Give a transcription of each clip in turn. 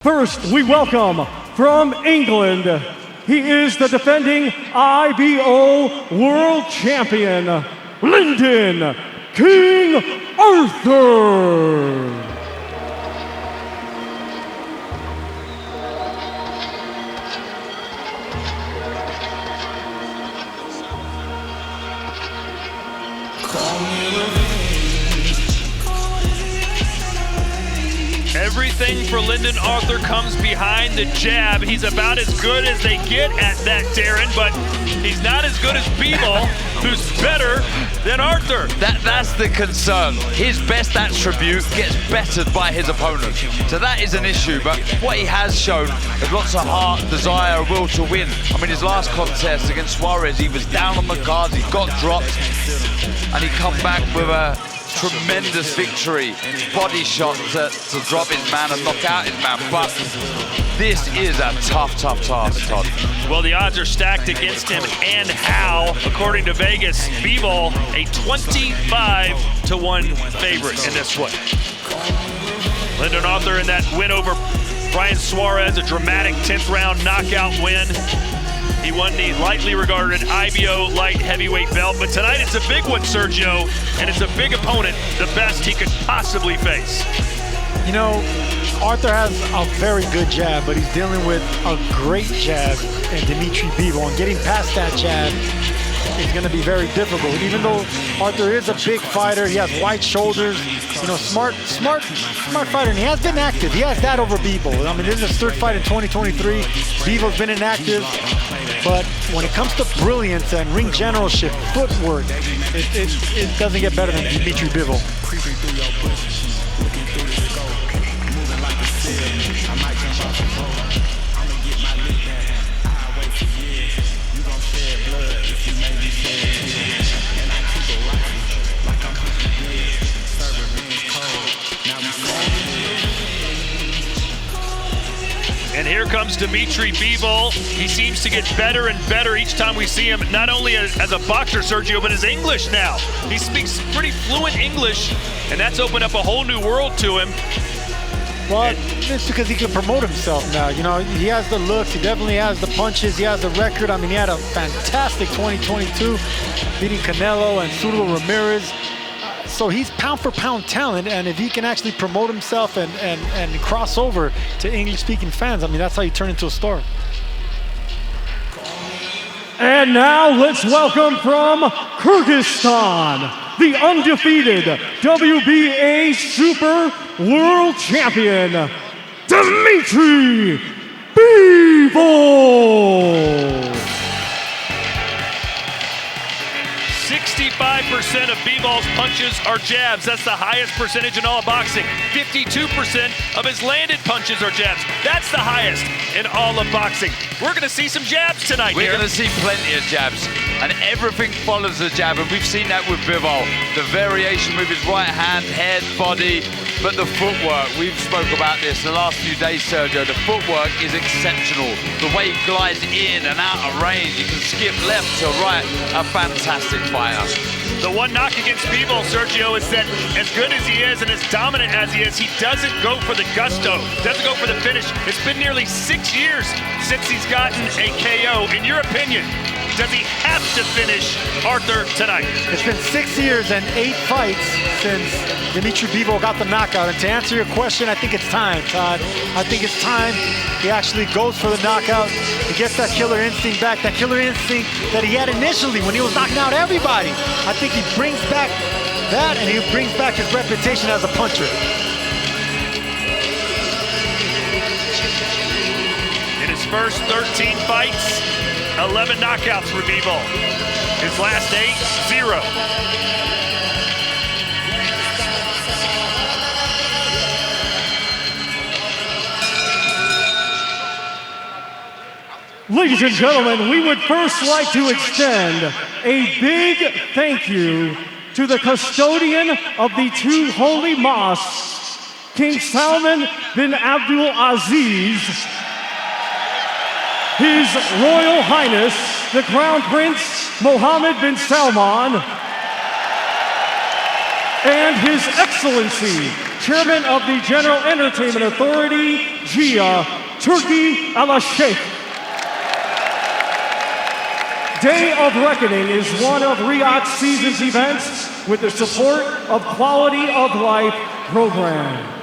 First, we welcome from England, he is the defending IBO World Champion, Lyndon King Arthur. Everything for Lyndon Arthur comes behind the jab. He's about as good as they get at that, Darren, but he's not as good as Bivol, who's better than Arthur. That's the concern. His best attribute gets bettered by his opponent. So that is an issue, but what he has shown is lots of heart, desire, will to win. I mean, his last contest against Suarez, he was down on the cards, he got dropped, and he come back with a tremendous victory, body shot to drop his man and knock out his man, but this is a tough task, Todd. Well, the odds are stacked against him, and how, according to Vegas, Bivol a 25-1 favorite in this one. Lyndon Arthur in that win over Brian Suarez, a dramatic 10th round knockout win. He won the lightly regarded IBO light heavyweight belt, but tonight it's a big one, Sergio, and it's a big opponent, the best he could possibly face. You know, Arthur has a very good jab, but he's dealing with a great jab in Dimitry Bivol, and getting past that jab is going to be very difficult. Even though Arthur is a big fighter, he has wide shoulders, you know, smart fighter, and he has been active. He has that over Bivol. I mean, this is his third fight in 2023. Bivol's been inactive, but when it comes to brilliance and ring generalship, footwork, it doesn't get better than Dimitry Bivol. And here comes Dimitry Bivol. He seems to get better and better each time we see him, not only as a boxer, Sergio, but his English now. He speaks pretty fluent English, and that's opened up a whole new world to him. Well, it's because he can promote himself now. You know, he has the looks, he definitely has the punches, he has the record. I mean, he had a fantastic 2022, beating Canelo and Sudal Ramirez. So he's pound for pound talent, and if he can actually promote himself and cross over to English-speaking fans, I mean, that's how you turn into a star. And now let's welcome from Kyrgyzstan, the undefeated WBA Super World Champion, Dimitry Bivol. 65% of Bivol's punches are jabs. That's the highest percentage in all of boxing. 52% of his landed punches are jabs. That's the highest in all of boxing. We're going to see some jabs tonight. We're going to see plenty of jabs, and everything follows the jab, and we've seen that with Bivol. The variation with his right hand, head, body, but the footwork, we've spoke about this the last few days, Sergio. The footwork is exceptional. The way he glides in and out of range, he can skip left to right. A fantastic fighter. The one knock against Bivol, Sergio, is that as good as he is and as dominant as he is, he doesn't go for the gusto, doesn't go for the finish. It's been nearly 6 years since he's gotten a KO. In your opinion, does he have to finish Arthur tonight? It's been 6 years and 8 fights since Dimitry Bivol got the knockout. And to answer your question, I think it's time, Todd. I think it's time he actually goes for the knockout. He gets that killer instinct back, that killer instinct that he had initially when he was knocking out everybody. I think he brings back that, and he brings back his reputation as a puncher. In his first 13 fights, 11 knockouts for Bivol. His last 8, 0. Ladies and gentlemen, we would first like to extend a big thank you to the custodian of the two holy mosques, King Salman bin Abdul Aziz, His Royal Highness, the Crown Prince Mohammed bin Salman, and His Excellency, Chairman of the General Entertainment Authority, Gia Turki Al-Sheikh. Day of Reckoning is one of Riyadh Season's events with the support of Quality of Life program.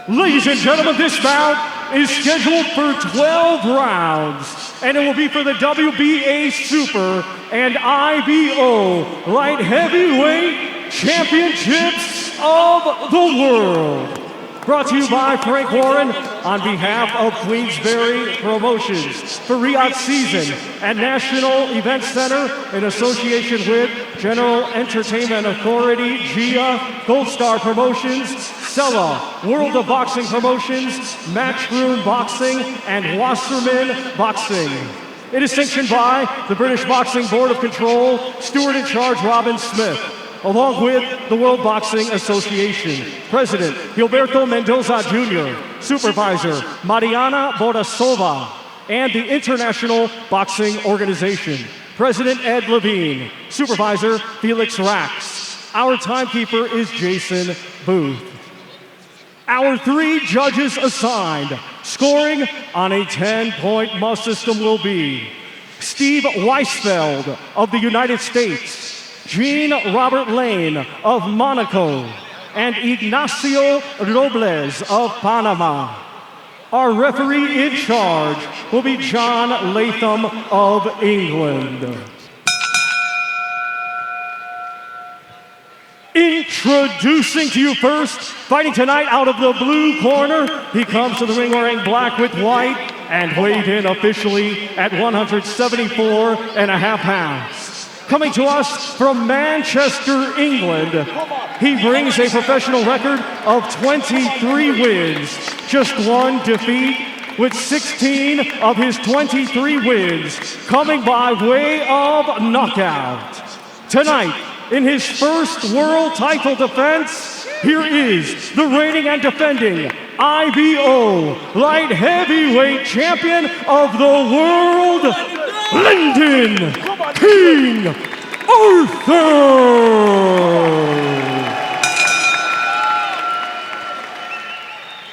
Ladies and gentlemen, this bout is scheduled for 12 rounds, and it will be for the WBA Super and IBO Light Heavyweight Championships of the World. Brought to you by Frank Warren on behalf of Queensberry Promotions for Riyadh Season and National Event Center in association with General Entertainment Authority, GIA, Gold Star Promotions, Sella, World of Boxing Promotions, Matchroom Boxing, and Wasserman Boxing. It is sanctioned by the British Boxing Board of Control, Steward in Charge Robin Smith, along with the World Boxing Association. President Gilberto Mendoza Jr., Supervisor Mariana Borasova, and the International Boxing Organization. President Ed Levine, Supervisor Felix Rax. Our timekeeper is Jason Booth. Our 3 judges assigned, scoring on a 10-point must system will be Steve Weisfeld of the United States, Jean Robert Lane of Monaco, and Ignacio Robles of Panama. Our referee in charge will be John Latham of England. Introducing to you first, fighting tonight out of the blue corner, he comes to the ring wearing black with white and weighed in officially at 174.5 pounds. Coming to us from Manchester, England, he brings a professional record of 23 wins, just 1 defeat, with 16 of his 23 wins coming by way of knockout. Tonight, in his first world title defense, here is the reigning and defending IBO Light Heavyweight Champion of the World, Lyndon King Arthur!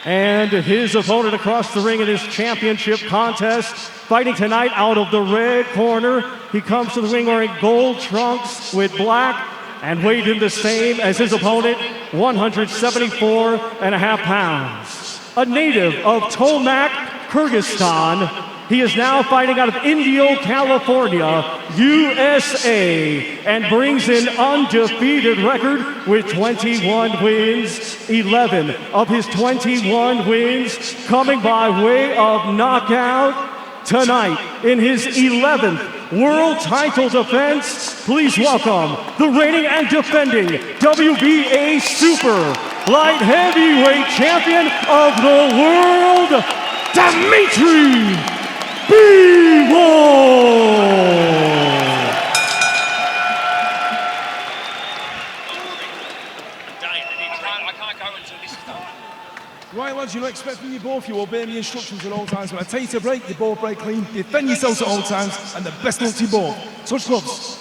And his opponent across the ring in his championship contest, fighting tonight out of the red corner. He comes to the ring wearing gold trunks with black and weighed in the same as his opponent, 174.5 pounds. A native of Tomac, Kyrgyzstan, he is now fighting out of Indio, California, USA, and brings an undefeated record with 21 wins, 11 of his 21 wins coming by way of knockout. Tonight, in his 11th world title defense, please welcome the reigning and defending WBA Super Light Heavyweight Champion of the World, Dimitry Bivol! Right, lads, you know, expect from you both, you obey the instructions at all times. When I tell you to break, you both break clean. Defend yourselves at all times, and the best luck to you both. Touch gloves.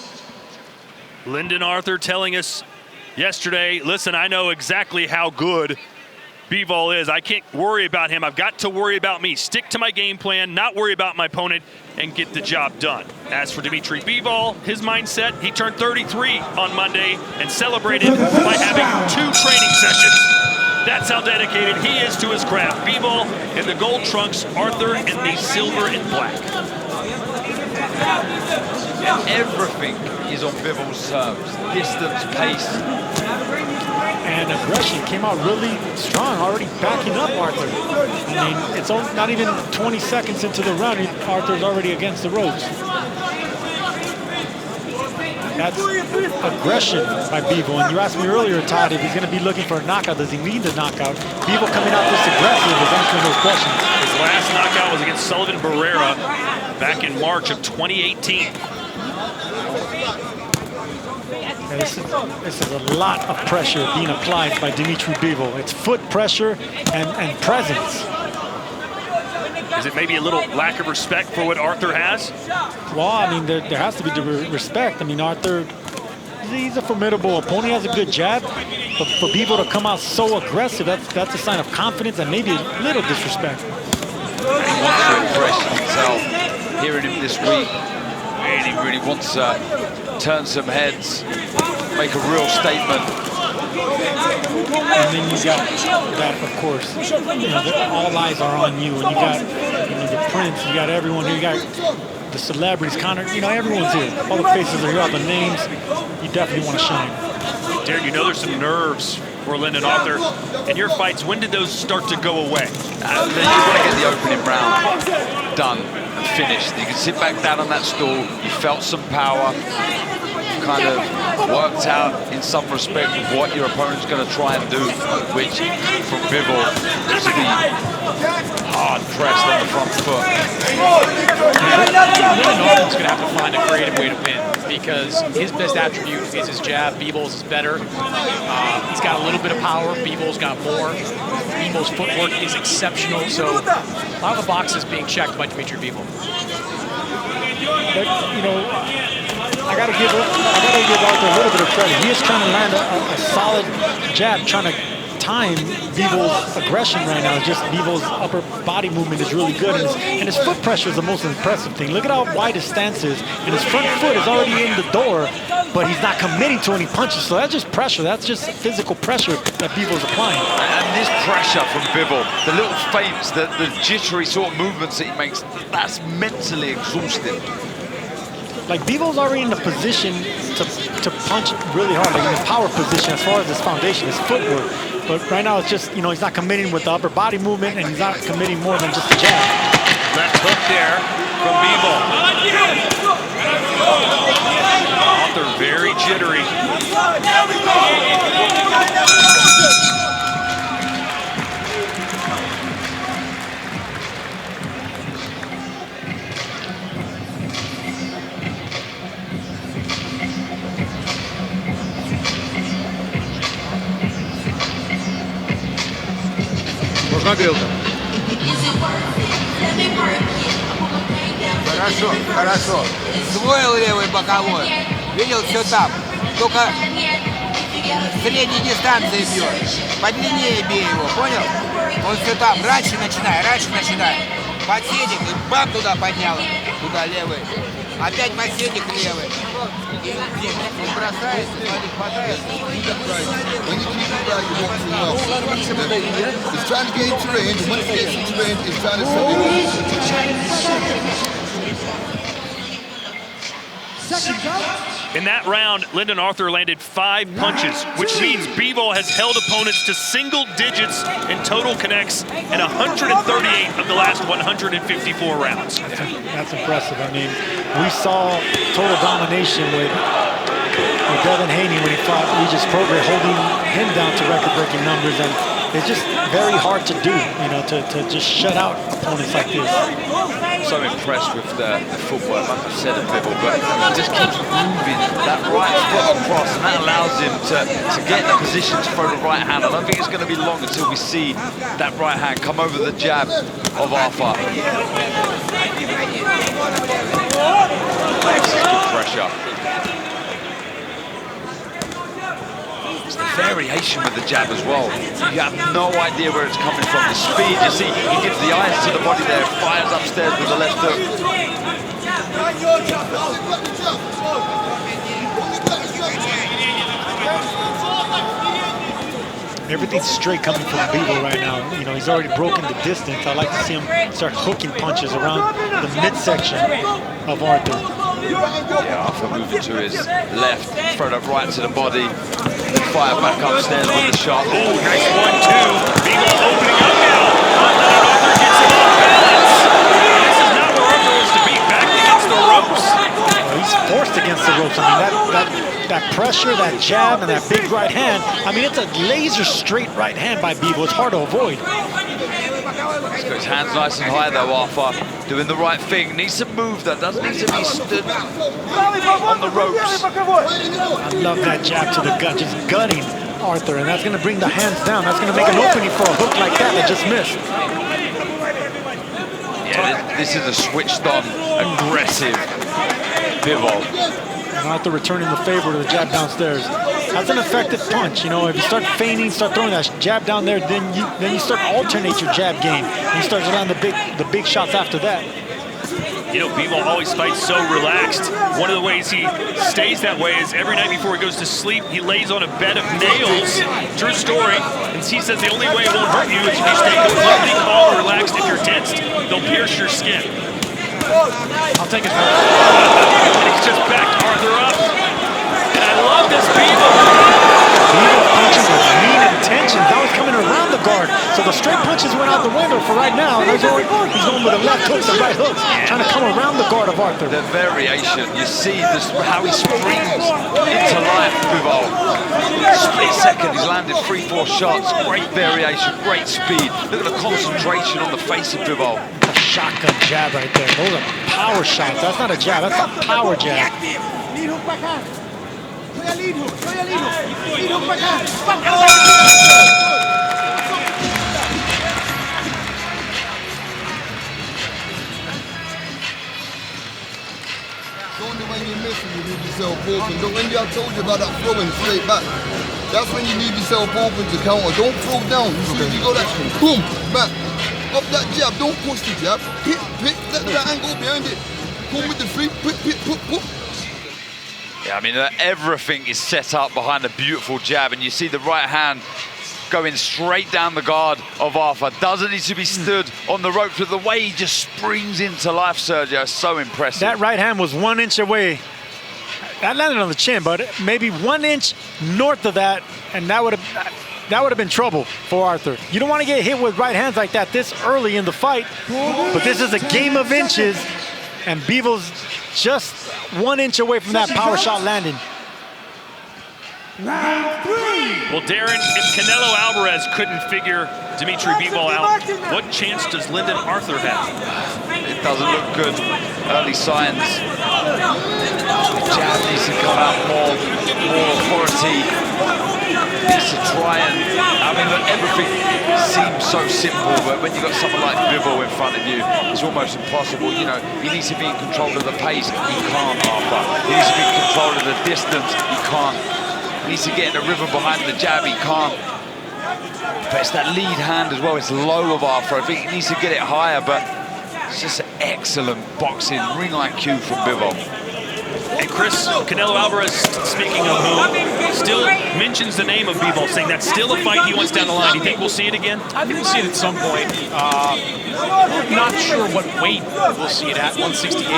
Lyndon Arthur telling us yesterday, listen, I know exactly how good Bivol is. I can't worry about him. I've got to worry about me. Stick to my game plan, not worry about my opponent, and get the job done. As for Dimitry Bivol, his mindset, he turned 33 on Monday and celebrated by having 2 training sessions. That's how dedicated he is to his craft. Bivol in the gold trunks, Arthur in the silver and black. Everything is on Bivol's terms. Distance, pace. And aggression came out really strong, already backing up Arthur. I mean, it's not even 20 seconds into the round, Arthur's already against the ropes. That's aggression by Bivol. And you asked me earlier, Todd, if he's going to be looking for a knockout, does he need the knockout? Bivol coming out this aggressive is answering those questions. His last knockout was against Sullivan Barrera back in March of 2018. Yeah, this is a lot of pressure being applied by Dimitry Bivol. It's foot pressure and presence. Is it maybe a little lack of respect for what Arthur has? Well, I mean, there has to be the respect. I mean, Arthur, he's a formidable opponent. He has a good jab. But for Bivol to come out so aggressive, that's a sign of confidence and maybe a little disrespect. He wants to impress himself. Hearing him this week, really wants to turn some heads, make a real statement. And then you got that, of course, all eyes are on you. And you got the Prince, you got everyone here, you got the celebrities, everyone's here. All the faces are here, all the names. You definitely want to shine. Darren, you know there's some nerves for Lyndon Arthur. In your fights, when did those start to go away? You want to get the opening round done and finished. You can sit back down on that stool. You felt some power. You kind of worked out, in some respect, what your opponent's going to try and do, which, from Bivol, is to be hard pressed on the front foot. Lyndon Arthur's going to have to find a creative way to win because his best attribute is his jab. Bivol's is better. He's got a little bit of power. Bivol's got more. Bivol's footwork is exceptional. So a lot of the boxes being checked by Dimitry Bivol. But, I gotta give Arthur a little bit of credit. He is trying to land a solid jab, trying to time Bivol's aggression right now. Just Bivol's upper body movement is really good, and his foot pressure is the most impressive thing. Look at how wide his stance is, and his front foot is already in the door, but he's not committing to any punches. So that's just pressure. That's just physical pressure that Bivol's applying. And this pressure from Bivol, the little feints, the jittery sort of movements that he makes, that's mentally exhausting. Like, Bivol's already in the position to punch really hard, like in his power position as far as his foundation, his footwork. But right now it's just, he's not committing with the upper body movement, and he's not committing more than just a jab. Left hook there from Bivol. Arthur very jittery. Хорошо. Свой левый боковой. Видел, все там. Только с средней дистанции бьет. Подлиннее бей его, понял? Он все там. Раньше начинай. Подседик, и бам туда поднял. Туда левый. Опять подседик левый. Он бросает, смотри, хватает. He's trying to get into range. Once he gets into range, he's trying to In that round, Lyndon Arthur landed 5 punches, which means Bivol has held opponents to single digits in total connects in 138 of the last 154 rounds. That's impressive. I mean, we saw total domination with Devin Haney when he fought Regis Prograis, holding him down to record-breaking numbers, and it's just very hard to do, to just shut out opponents like this. I'm so impressed with the footwork, like I said, of Bivol, but he just keeps moving that right foot across, and that allows him to get in a position to throw the right hand. I don't think it's going to be long until we see that right hand come over the jab of Arthur. Good pressure. It's the variation with the jab as well. You have no idea where it's coming from. The speed, you see, he gives the eyes to the body there, fires upstairs with the left hook. Everything's straight coming from Bivol right now. He's already broken the distance. I like to see him start hooking punches around the midsection of Arthur. Yeah, Arthur moving to his left, throw that right to the body, then fire back upstairs with the shot. Oh, nice 1-2. Bivol opening up now. Arthur gets him off balance. This is not where Arthur wants to be, back against the ropes. He's forced against the ropes. I mean, that pressure, that jab, and that big right hand. I mean, it's a laser straight right hand by Bivol. It's hard to avoid. He's got his hands nice and high though, Arthur. Doing the right thing. Needs to move that. Doesn't need to be stood on the ropes. I love that jab to the gut, just gutting Arthur, and that's going to bring the hands down. That's going to make an opening for a hook like that just missed. Yeah, this is a switched-on, aggressive Bivol. And Arthur returning the favor to the jab downstairs. That's an effective punch. You know, if you start feigning, start throwing that jab down there, then you start alternate your jab game. And you start to land the big shots after that. You know, Bivol always fights so relaxed. One of the ways he stays that way is every night before he goes to sleep, he lays on a bed of nails. True story. And he says the only way it won't hurt you is if you stay completely calm or relaxed. If you're tensed, they'll pierce your skin. I'll take it. And he's just backed Arthur up. And I love this Bivol. Bivol punches with mean intentions. Now he's coming around the guard. So the straight punches went out the window for right now. And he's going with the left hooks and right hooks, trying to come around the guard of Arthur. The variation, you see this, how he springs into life, Bivol. Split second, he's landed 3-4 shots. Great variation, great speed. Look at the concentration on the face of Bivol. Shotgun jab right there. Those are power shots. That's not a jab, that's a power jab. Only when you're missing, you leave yourself open. Look, when I told you about that throwing straight back, that's when you leave yourself open to counter. Don't throw down. You see, you go that boom, back. Up that jab, don't push the jab. Hit, let that angle behind it. Come with the free, put. Yeah, I mean, everything is set up behind a beautiful jab, and you see the right hand going straight down the guard of Arthur. Doesn't need to be stood on the ropes, but the way he just springs into life, Sergio, is so impressive. That right hand was 1 inch away. That landed on the chin, but maybe 1 inch north of that, and that would have been trouble for Arthur. You don't want to get hit with right hands like that this early in the fight, but this is a game of inches, and Bivol's just 1 inch away from that power shot landing. Well, Darren, if Canelo Alvarez couldn't figure Dimitry Bivol out, what chance does Lyndon Arthur have? It doesn't look good. Early signs. The jab needs to come out more authority. Needs to try and, I mean, look, everything seems so simple, but when you've got someone like Bivol in front of you, it's almost impossible. You know, he needs to be in control of the pace. He can't, Arthur. He needs to be in control of the distance. He can't. He needs to get in the rhythm behind the jab. He can't. But it's that lead hand as well. It's low of Arthur. I think he needs to get it higher, but it's just excellent boxing, ring IQ from Bivol. And Chris, Canelo Alvarez, speaking of whom, still mentions the name of Bivol, saying that's still a fight he wants down the line. Do you think we'll see it again? I think we'll see it at some point. Not sure what weight we'll see it at, 168,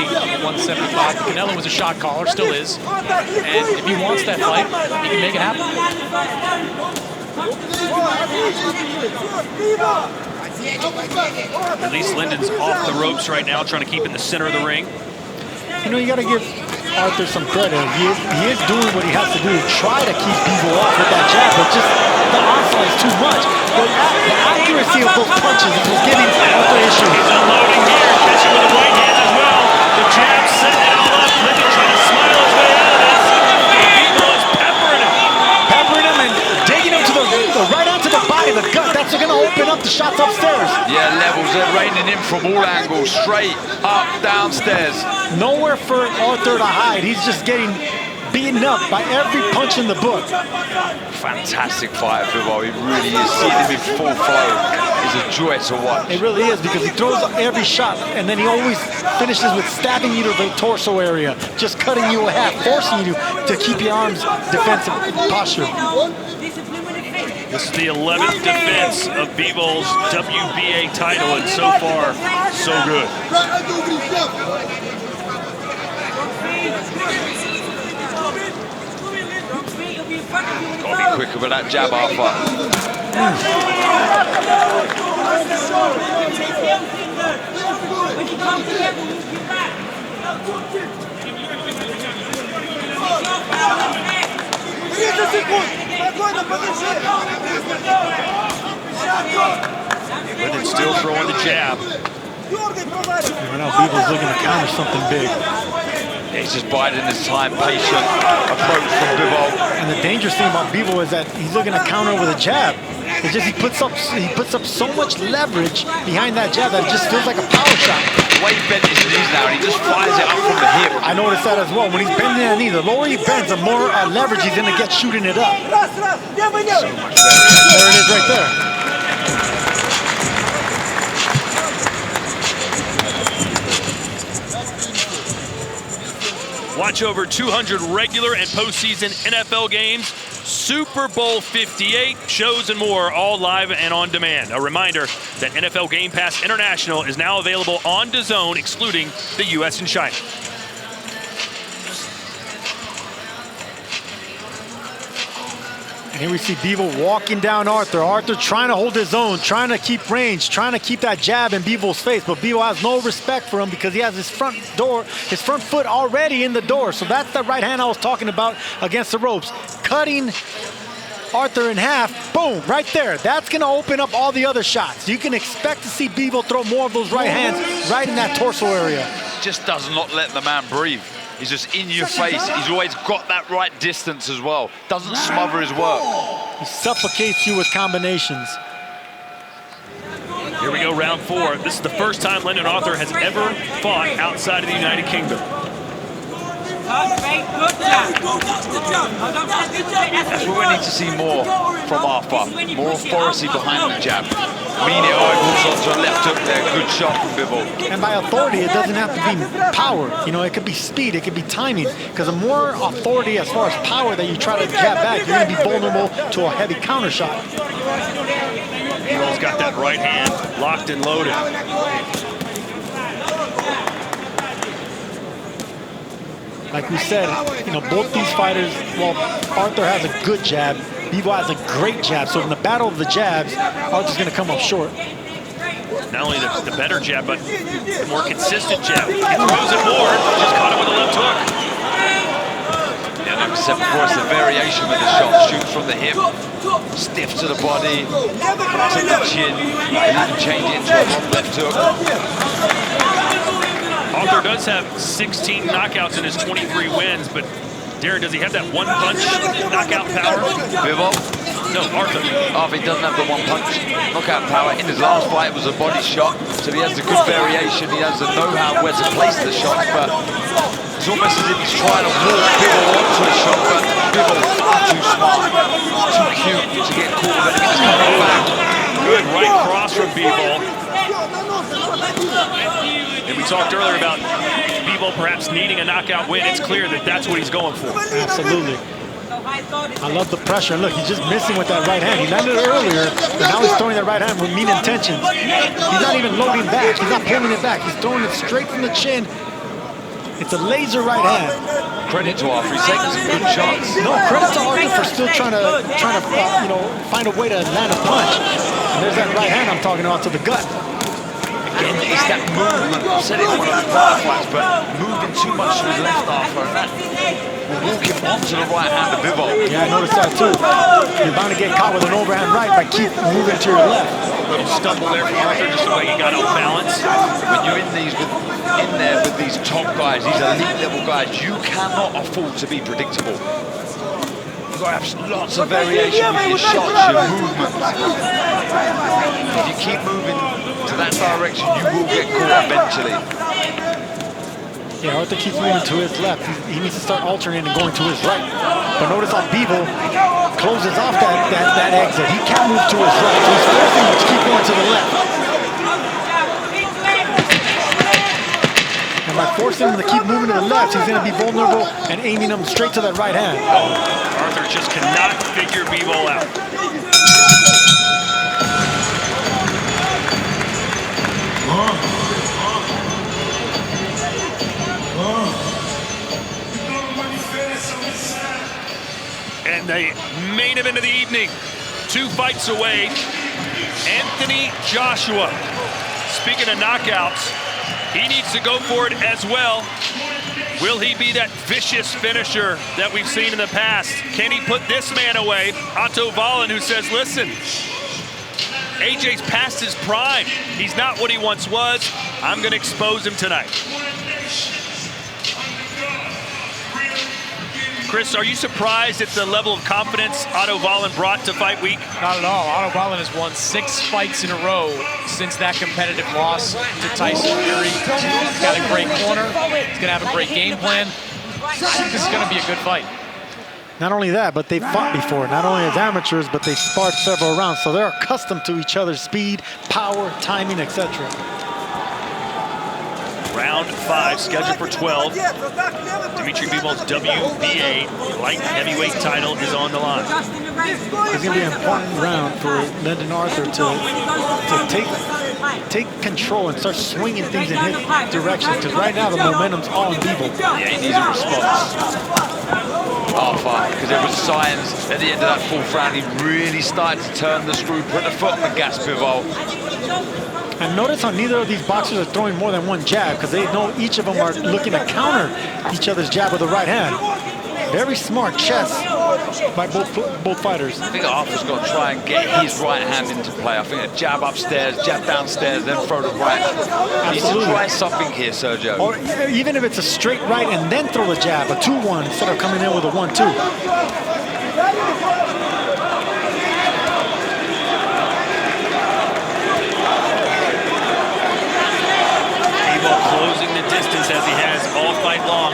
175. Canelo was a shot caller, still is. And if he wants that fight, he can make it happen. At least Lyndon's off the ropes right now, trying to keep in the center of the ring. You know, you got to give Arthur some credit. He is doing what he has to do to try to keep Bivol off with that jab, but just the onslaught is too much. The accuracy of those punches is just giving Arthur issues. He's unloading here, catching with the right hand as well. The jab setting it all up. Lyndon trying to smile his way out of this. Bivol is peppering him. Peppering him and digging him to the right onto the body, the gut. That's going to open up the shots upstairs. Yeah, levels, they're raining in from all angles, straight up, downstairs. Nowhere for Arthur to hide. He's just getting beaten up by every punch in the book. Fantastic fight, Bivol. He really is. Seeing him in full flow is a joy to watch. It really is, because he throws every shot, and then he always finishes with stabbing you to the torso area, just cutting you in half, forcing you to keep your arms defensive posture. This is the 11th defense of Bivol's WBA title, and so far, so good. Gotta be quicker with that jab, Arthur. Lyndon still throwing the jab. Right now, Bivol's looking to counter something big. He's just biding his time, patient approach from Bivol. And the dangerous thing about Bivol is that he's looking to counter with a jab. It's just he puts up so much leverage behind that jab that it just feels like a power shot. The way he bent his knees now, and he just fires it up from the hip. I noticed that as well. When he's bending that knee, the lower he bends, the more leverage he's going to get shooting it up. So much leverage. There it is right there. Watch over 200 regular and postseason NFL games, Super Bowl 58, shows and more, all live and on demand. A reminder that NFL Game Pass International is now available on DAZN, excluding the US and China. And here we see Bivol walking down Arthur. Arthur trying to hold his own, trying to keep range, trying to keep that jab in Bivol's face. But Bivol has no respect for him because he has his front foot already in the door. So that's the right hand I was talking about against the ropes. Cutting Arthur in half, boom, right there. That's going to open up all the other shots. You can expect to see Bivol throw more of those right hands right in that torso area. Just does not let the man breathe. He's just in your face. He's always got that right distance as well. Doesn't smother his work. He suffocates you with combinations. Here we go, round 4. This is the first time Lyndon Arthur has ever fought outside of the United Kingdom. That's what we need to see more from Arthur. More authority behind the jab. Immediate eyeballs onto a left hook there. Good shot from Bivol. And by authority, it doesn't have to be power. You know, it could be speed, it could be timing. Because the more authority as far as power that you try to jab back, you're going to be vulnerable to a heavy counter shot. Bivol's got that right hand locked and loaded. Like we said, you know, both these fighters, well, Arthur has a good jab, Bivol has a great jab. So in the battle of the jabs, Arthur's going to come up short. Not only the better jab, but the more consistent jab. He throws it more, just caught it with a left hook. Yeah, like we said before, it's the variation with the shot. Shoots from the hip, stiff to the body, to the chin, and even change it into a left hook. Arthur does have 16 knockouts in his 23 wins, but Darren, does he have that one punch knockout power? Bivol? No, Arthur. Arthur doesn't have the one punch knockout power. In his last fight, it was a body shot, so he has the good variation. He has the know-how where to place the shots, but it's almost as if he's trying to walk Bivol onto a shot, but Bivol's too smart, too cute to get caught with it. He's coming back. Good right cross from Bivol. And we talked earlier about Bivol perhaps needing a knockout win. It's clear that that's what he's going for. Absolutely. I love the pressure. Look, he's just missing with that right hand. He landed it earlier, but now he's throwing that right hand with mean intentions. He's not even loading back. He's not pulling it back. He's throwing it straight from the chin. It's a laser right hand. Credit to Arthur. He's taking some good shots. No, credit to Arthur for still trying to you know, find a way to land a punch. And there's that right hand I'm talking about to the gut. Again, it's that movement. I've said it in one of the prior fights, but moving too much to his left, Arthur, and that will walk him onto the right hand of Bivol. Yeah, I noticed that too. You're bound to get caught with an overhand right by keep moving to your left. A little stumble there from Arthur, just the way he got off balance. When you're in there with these top guys, these elite level guys, you cannot afford to be predictable. You've got to have lots of variation with your shots, your movements. If you keep moving to that direction, you will get caught eventually. Yeah, Arthur keeps moving to his left. He needs to start alternating and going to his right. But notice how Bivol closes off that exit. He can't move to his right, so he's forcing him to keep going to the left. And by forcing him to keep moving to the left, he's going to be vulnerable and aiming him straight to that right hand. Arthur just cannot figure Bivol out. And the main event of the evening, 2 fights away, Anthony Joshua. Speaking of knockouts, he needs to go for it as well. Will he be that vicious finisher that we've seen in the past? Can he put this man away? Otto Wallen, who says, listen, AJ's past his prime. He's not what he once was. I'm going to expose him tonight. Chris, are you surprised at the level of confidence Otto Wallin brought to fight week? Not at all. Otto Wallin has won 6 fights in a row since that competitive loss to Tyson Fury. He's got a great corner. He's going to have a great game plan. I think this is going to be a good fight. Not only that, but they've fought before. Not only as amateurs, but they sparred several rounds. So they're accustomed to each other's speed, power, timing, etc. Round 5, scheduled for 12. Dimitry Bivol's WBA light heavyweight title is on the line. It's going to be an important round for Lyndon Arthur to take control and start swinging things in his direction. Because right now the momentum's all on Bivol. Yeah, he needs a response. R5, because there were signs at the end of that 4th round he really started to turn the screw, put the foot on the gas, Bivol. And notice how neither of these boxers are throwing more than one jab, because they know each of them are looking to counter each other's jab with the right hand. Very smart chess by both fighters. I think Arthur's got to try and get his right hand into play. I think a jab upstairs, jab downstairs, then throw the right. He needs to try something here, Sergio. Or even if it's a straight right and then throw the jab, a 2-1 instead of coming in with a 1-2. Closing the distance as he has all fight long.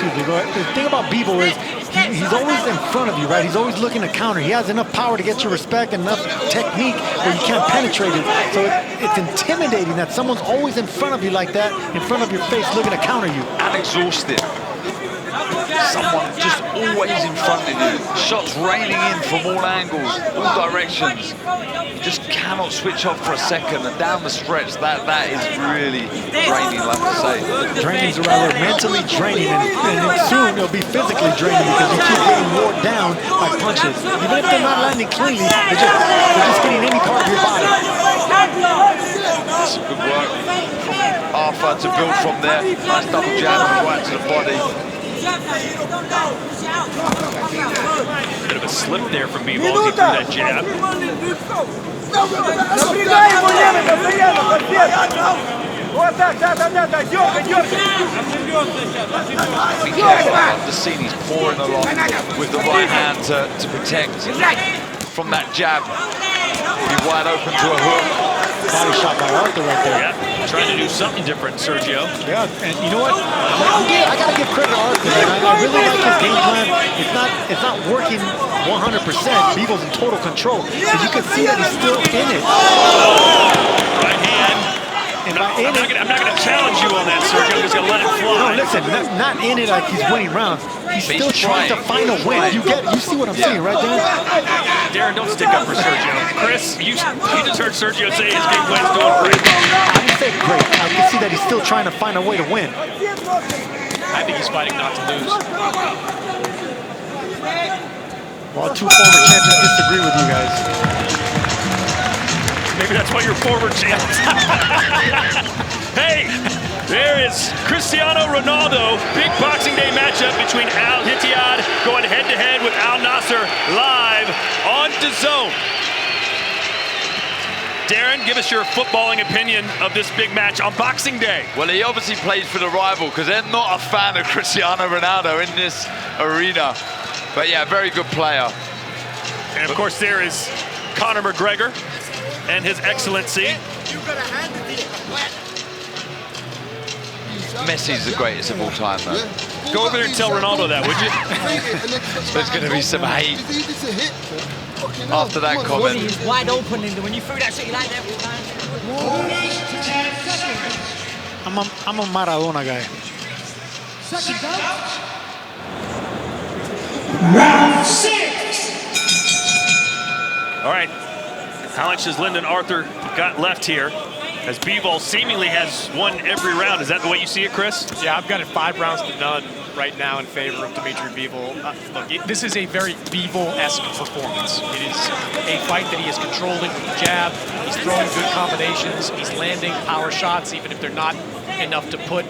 The thing about Bivol is he's always in front of you, right? He's always looking to counter. He has enough power to get your respect and enough technique where you can't penetrate it. So it's intimidating that someone's always in front of you like that, in front of your face, looking to counter you. And exhausted. Someone just always in front of you. Shots raining in from all angles, all directions. You just cannot switch off for a second. And down the stretch, that is really draining, like I say. Draining's a rather mentally draining, and soon it'll be physically draining because you keep getting wore down by punches. Even if they're not landing cleanly, they're just getting any part of your body. Some good work from Arthur to build from there. Nice double jab right to the body. Bit of a slip there from Bivol as he threw that jab. Be careful on the scene, he's pouring along with the right hand to protect from that jab. Be wide open to a hook. Body shot by Arthur right there. Yeah, trying to do something different, Sergio. Yeah, and you know what? I gotta give credit to Arthur, man. I really like his game plan. It's not working 100%. Bivol's in total control, but you can see that he's still in it. Right hand. And I'm not going to challenge you on that, Sergio. I'm just going to let it fly. No, listen, not in it like he's winning rounds. He's still trying to find a win. You see what I'm saying, right, Darren? Darren, don't stick up for Sergio. Chris, you just heard Sergio say his game plan's going great. I didn't say great. I can see that he's still trying to find a way to win. I think he's fighting not to lose. Well, 2 former champions disagree with you guys. Maybe that's why you're former champ. Hey, there is Cristiano Ronaldo. Big Boxing Day matchup between Al Hittiyad going head-to-head with Al Nasser live on DAZN. Darren, give us your footballing opinion of this big match on Boxing Day. Well, he obviously plays for the rival because they're not a fan of Cristiano Ronaldo in this arena. But yeah, very good player. And of course, there is Conor McGregor and his excellency. Messi's the greatest of all time, though. Go over there and tell Ronaldo that, would you? There's going to be some hate after that comment. He's wide open, and when you threw that shit, you like that. I'm a Maradona guy. Round 6. All right. How much has Lyndon Arthur got left here? As Bivol seemingly has won every round. Is that the way you see it, Chris? Yeah, I've got it 5 rounds to none right now in favor of Dimitry Bivol. Look, this is a very Bivol-esque performance. It is a fight that he is controlling with the jab. He's throwing good combinations. He's landing power shots, even if they're not enough to put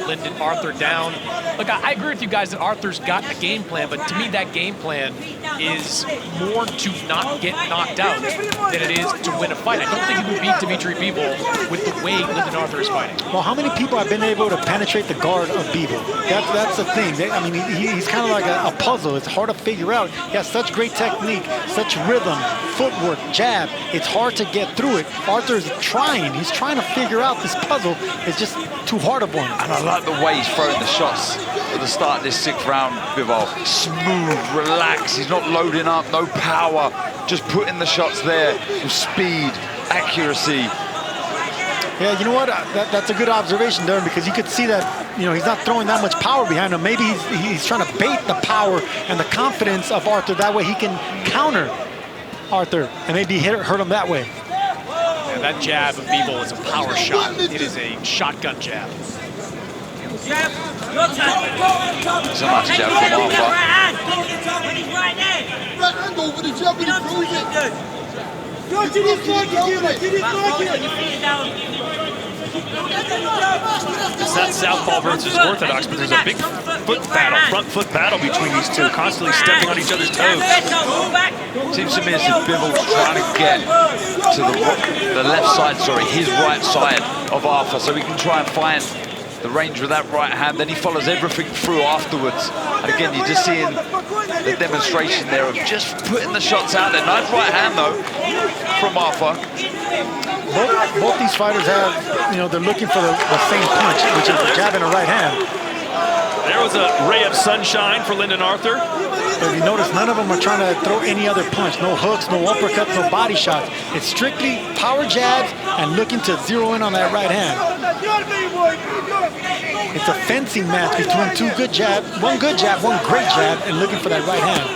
Lyndon Arthur down. Look, I agree with you guys that Arthur's got a game plan, but to me that game plan is more to not get knocked out than it is to win a fight. I don't think he would beat Dimitry Bivol with the way Lyndon Arthur is fighting. Well, how many people have been able to penetrate the guard of Bivol? That's the thing. I mean, he's kind of like a puzzle. It's hard to figure out. He has such great technique, such rhythm, footwork, jab. It's hard to get through it. Arthur's trying. He's trying to figure out this puzzle. It's just too hard of one. And I like the way he's throwing the shots at the start of this 6th round, Bivol. Smooth, relaxed. He's not loading up, no power. Just putting the shots there with speed, accuracy. Yeah, you know what? That's a good observation, Darren, because you could see that, you know, he's not throwing that much power behind him. Maybe he's trying to bait the power and the confidence of Arthur. That way he can counter Arthur and maybe hurt him that way. Yeah, that jab of Bivol is a power shot. It is a shotgun jab. So much jab from Arthur. Right hand over the jab, he throws it. It's not southpaw versus orthodox, but there's a big foot battle, front foot battle between these two, constantly stepping on each other's toes. Seems to me as if Bivol's trying to get to the left side, his right side of Arthur, so he can try and find the range with that right hand. Then he follows everything through afterwards. And again, you're just seeing the demonstration there of just putting the shots out there. Nice right hand, though, from Arthur. Both these fighters have, you know, they're looking for the same punch, which is a jab and a right hand. There was a ray of sunshine for Lyndon Arthur. But if you notice, none of them are trying to throw any other punch. No hooks, no uppercuts, no body shots. It's strictly power jabs and looking to zero in on that right hand. It's a fencing match between one good jab, one great jab, and looking for that right hand.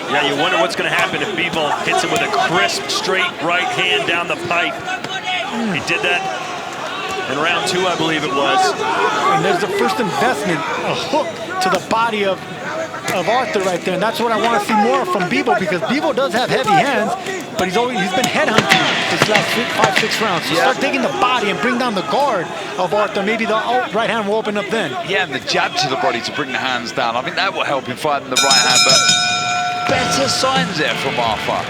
Yeah, you wonder what's going to happen if Bivol hits him with a crisp, straight right hand down the pipe. He did that in round 2, I believe it was. And there's the first investment, a hook to the body of Arthur right there. And that's what I want to see more from Bivol, because Bivol does have heavy hands, but he's been headhunting this last 5-6 rounds. So start taking the body and bring down the guard of Arthur. Maybe the right hand will open up then. Yeah, and the jab to the body to bring the hands down. I think that will help him fighting the right hand, but better signs there from Arthur.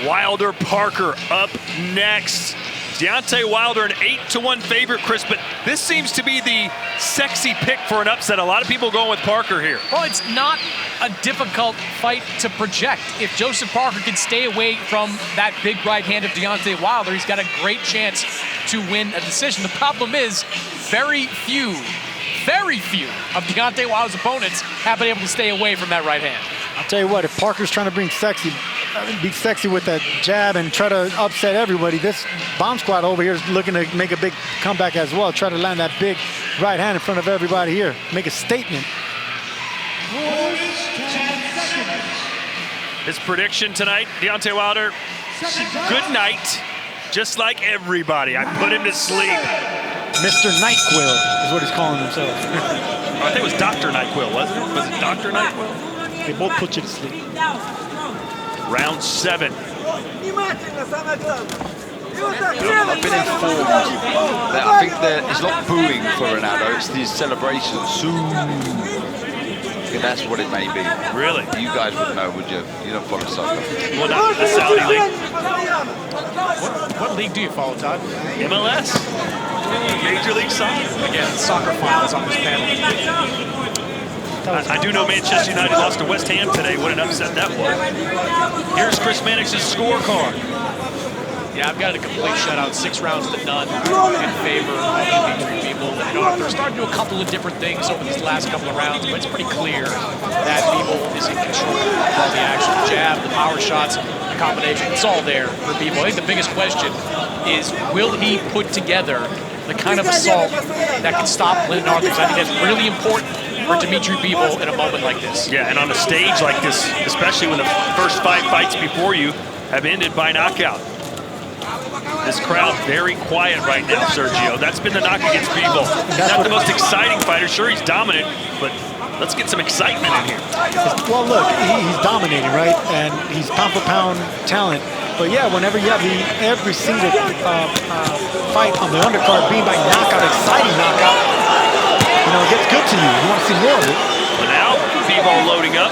Wilder Parker up next. Deontay Wilder an 8-1 favorite, Chris, but this seems to be the sexy pick for an upset. A lot of people going with Parker here. Well, it's not a difficult fight to project. If Joseph Parker can stay away from that big right hand of Deontay Wilder, he's got a great chance to win a decision. The problem is very few of Deontay Wilder's opponents have been able to stay away from that right hand. I'll tell you what, if Parker's trying to be sexy with that jab and try to upset everybody, this Bomb Squad over here is looking to make a big comeback as well. Try to land that big right hand in front of everybody here. Make a statement. His prediction tonight, Deontay Wilder, good night, just like everybody. I put him to sleep. Mr. NyQuil is what he's calling himself. I think it was Dr. NyQuil, wasn't it? Was it Dr. NyQuil? They both put you to sleep. Round 7. I've been informed that I think it's not booing for Ronaldo, it's these celebrations. That's what it may be. Really? You guys would know, would you? You don't follow soccer. Well, not the Saudi league. What league do you follow, Todd? MLS. Major League Soccer. Again, soccer files on this panel. I do know Manchester United lost to West Ham today. What an upset that was. Here's Chris Mannix's scorecard. Yeah, I've got a complete shutout, 6 rounds to none in favor of Dimitry Bivol. And Arthur started to do a couple of different things over these last couple of rounds, but it's pretty clear that Bivol is in control of all the action. The jab, the power shots, the combination, it's all there for Bivol. I think the biggest question is, will he put together the kind of assault that can stop Lyndon Arthur? I think that's really important for Dimitry Bivol in a moment like this. Yeah, and on a stage like this, especially when the first 5 fights before you have ended by knockout. This crowd very quiet right now, Sergio. That's been the knock against Bivol. Not the most exciting fighter. Sure, he's dominant, but Let's get some excitement in here. Well, look, he's dominating, right? And he's pound for pound talent. But yeah, whenever you have every single fight on the undercard being by knockout, exciting knockout, you know, it gets good to you. You want to see more of it. But now, Bivol loading up.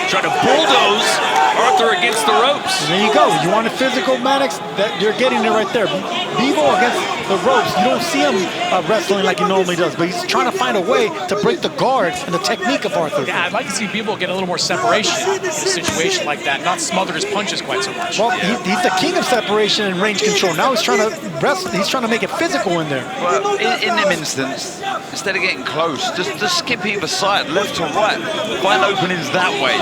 Trying to bulldoze Arthur against the ropes. And there you go. You want a physical, Maddox? That you're getting it right there. Bivol against the ropes. You don't see him wrestling like he normally does, but he's trying to find a way to break the guard and the technique of Arthur. Yeah, I'd like to see Bivol get a little more separation in a situation like that, not smother his punches quite so much. Well, he's the king of separation and range control. Now he's trying to wrestle. He's trying to make it physical in there. Well, in them instance, instead of getting close, just skip either side, left to right. Find openings that way.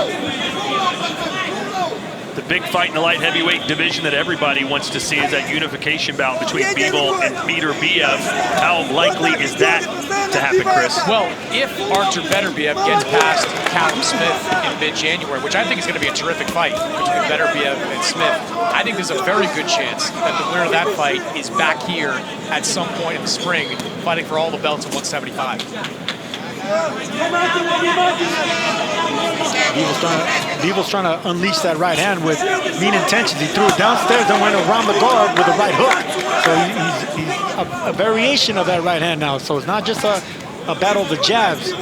The big fight in the light heavyweight division that everybody wants to see is that unification bout between Bivol and Dimitry Bivol. How likely is that to happen, Chris? Well, if Arthur Beterbiev gets past Callum Smith in mid-January, which I think is going to be a terrific fight between Beterbiev and Smith, I think there's a very good chance that the winner of that fight is back here at some point in the spring fighting for all the belts at 175. Bivol's trying to unleash that right hand with mean intentions. He threw it downstairs and went around the guard with a right hook. So he's a variation of that right hand now. So it's not just a battle of the jabs.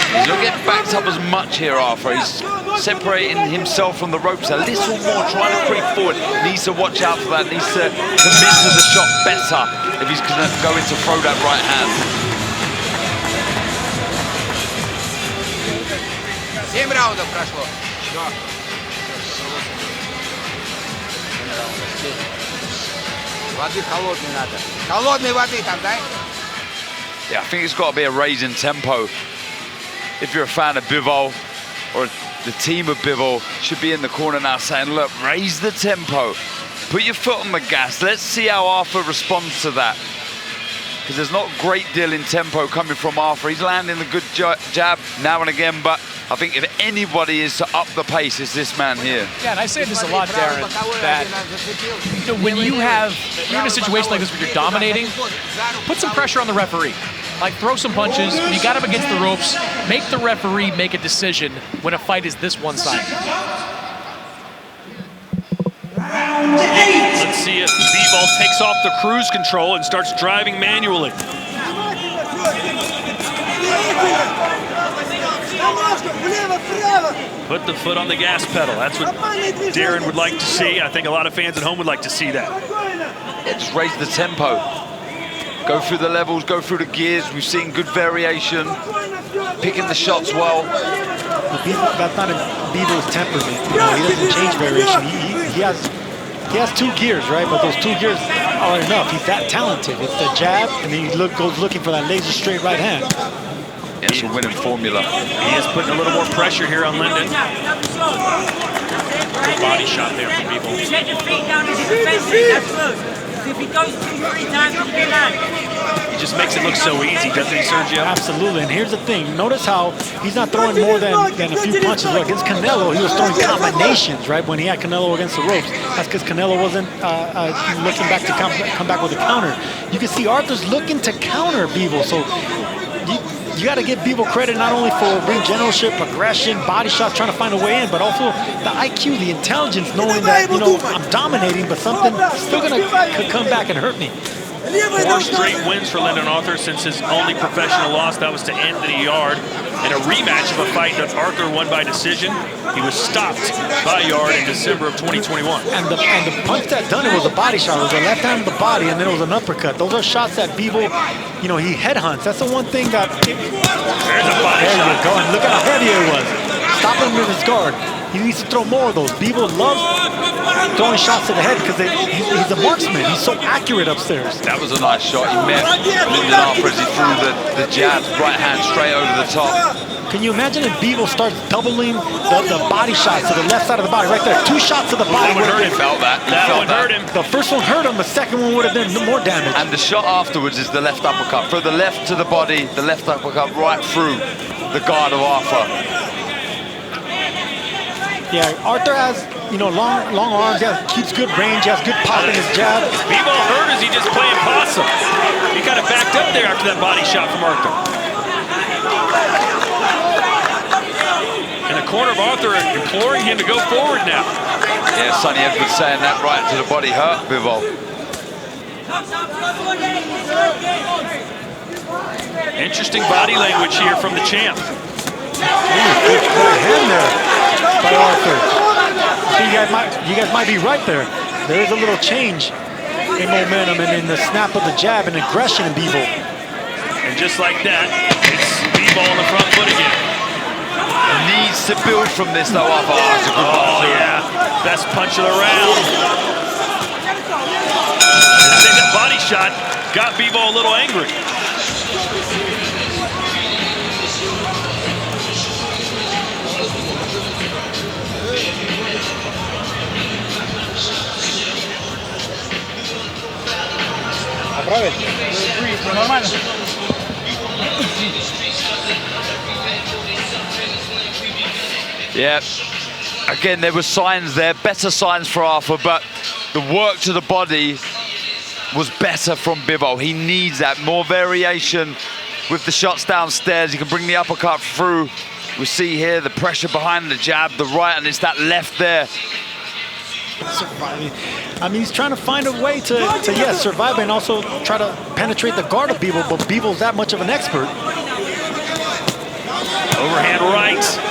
He's not getting backed up as much here, Arthur. He's separating himself from the ropes a little more, trying to creep forward. Needs to watch out for that. Needs to commit to the shot better if he's going to go in to throw that right hand. 7 раундов прошло. Воды холодной надо. Холодной воды там, дай. Yeah, I think it's got to be a raise in tempo. If you're a fan of Bivol, or the team of Bivol, should be in the corner now saying, look, raise the tempo. Put your foot on the gas. Let's see how Arthur responds to that. Because there's not a great deal in tempo coming from Arthur. He's landing a good jab now and again, but I think if anybody is to up the pace, it's this man here. Yeah, and I say this a lot, Darren, that when you're in a situation like this where you're dominating, put some pressure on the referee. Like, throw some punches. You got him against the ropes. Make the referee make a decision when a fight is this one-sided. Let's see if Bivol takes off the cruise control and starts driving manually. Put the foot on the gas pedal. That's what Darren would like to see. I think a lot of fans at home would like to see that. Yeah, just raise the tempo. Go through the levels, go through the gears. We've seen good variation, picking the shots well. That's not in Bivol's temperament. You know, he doesn't change variation. He has 2 gears, right? But those 2 gears are enough. He's that talented. It's the jab, and then he goes looking for that laser straight right hand. It's a winning formula. He is putting a little more pressure here on Lyndon. Good body shot there from Bivol. Set your feet down as a defensive, that's close. If he goes 2-3 times, he'll be land. He just makes it look so easy, doesn't he, Sergio? Absolutely, and here's the thing. Notice how he's not throwing more than a few punches. Look, against Canelo, he was throwing combinations, right, when he had Canelo against the ropes. That's because Canelo wasn't looking back to come back with a counter. You can see Arthur's looking to counter Bivol, so you got to give Bivol credit not only for ring generalship, aggression, body shots, trying to find a way in, but also the IQ, the intelligence, knowing that, you know, I'm dominating, but something still going to come back and hurt me. 4 straight wins for Lyndon Arthur since his only professional loss. That was to Anthony Yard in a rematch of a fight that Arthur won by decision. He was stopped by Yard in December of 2021. And the punch that done it was a body shot. It was a left hand to the body, and then it was an uppercut. Those are shots that Bivol, you know, he headhunts. That's the one thing that... There's a body shot. There you go. And look how heavy it was. Stop him with his guard. He needs to throw more of those. Bivol loves throwing shots to the head because he's a marksman. He's so accurate upstairs. That was a nice shot. He met Lyndon Arthur as he threw the jab, right hand straight over the top. Can you imagine if Bivol starts doubling the body shots to the left side of the body? Right there, 2 shots to the body. That one hurt him. Felt that. That one hurt him. The first one hurt him. The second one would have done more damage. And the shot afterwards is the left uppercut. Throw the left to the body, the left uppercut right through the guard of Arthur. Yeah, Arthur has, you know, long arms. He keeps good range. He has good pop in his jab. Bivol hurt, or is he just playing possum? He kind of backed up there after that body shot from Arthur. And the corner of Arthur imploring him to go forward now. Yeah, Sonny Edwards saying that right to the body hurt Bivol. Interesting body language here from the champ. Good hand there by Arthur. You guys might be right there. There is a little change in momentum and in the snap of the jab and aggression in Bivol. And just like that, it's Bivol on the front foot again. Needs to build from this though, Arthur. Oh yeah, best punch of the round. And I think that body shot got Bivol a little angry. Yeah, again, there were signs there, better signs for Arthur, but the work to the body was better from Bivol. He needs that, more variation with the shots downstairs. He can bring the uppercut through. We see here the pressure behind the jab, the right, and it's that left there. I mean, he's trying to find a way to yes, survive and also try to penetrate the guard of Bivol, but Bivol's that much of an expert. Overhand right.